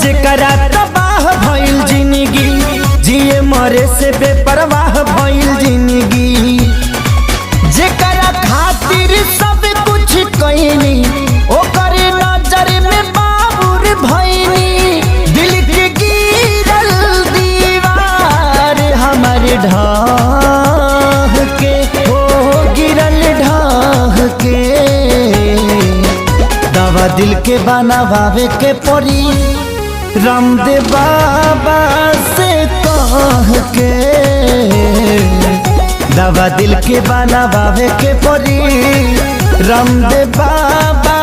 जेकरा तबाह भइल जिंदगी, जिए मरे से बेपरवाह भइल जिंदगी। जेकरा खातिर सब कुछ कइनी, ओकर नजर में बाबुर भइनी। दिल के गिरल दीवार हमर ढाह के, हो गिरल ढाह के। दवा दिल के बनावे के पड़ी, रामदेव बाबा से कह के। दवा दिल के बनावे के पड़ी, रामदेव बाबा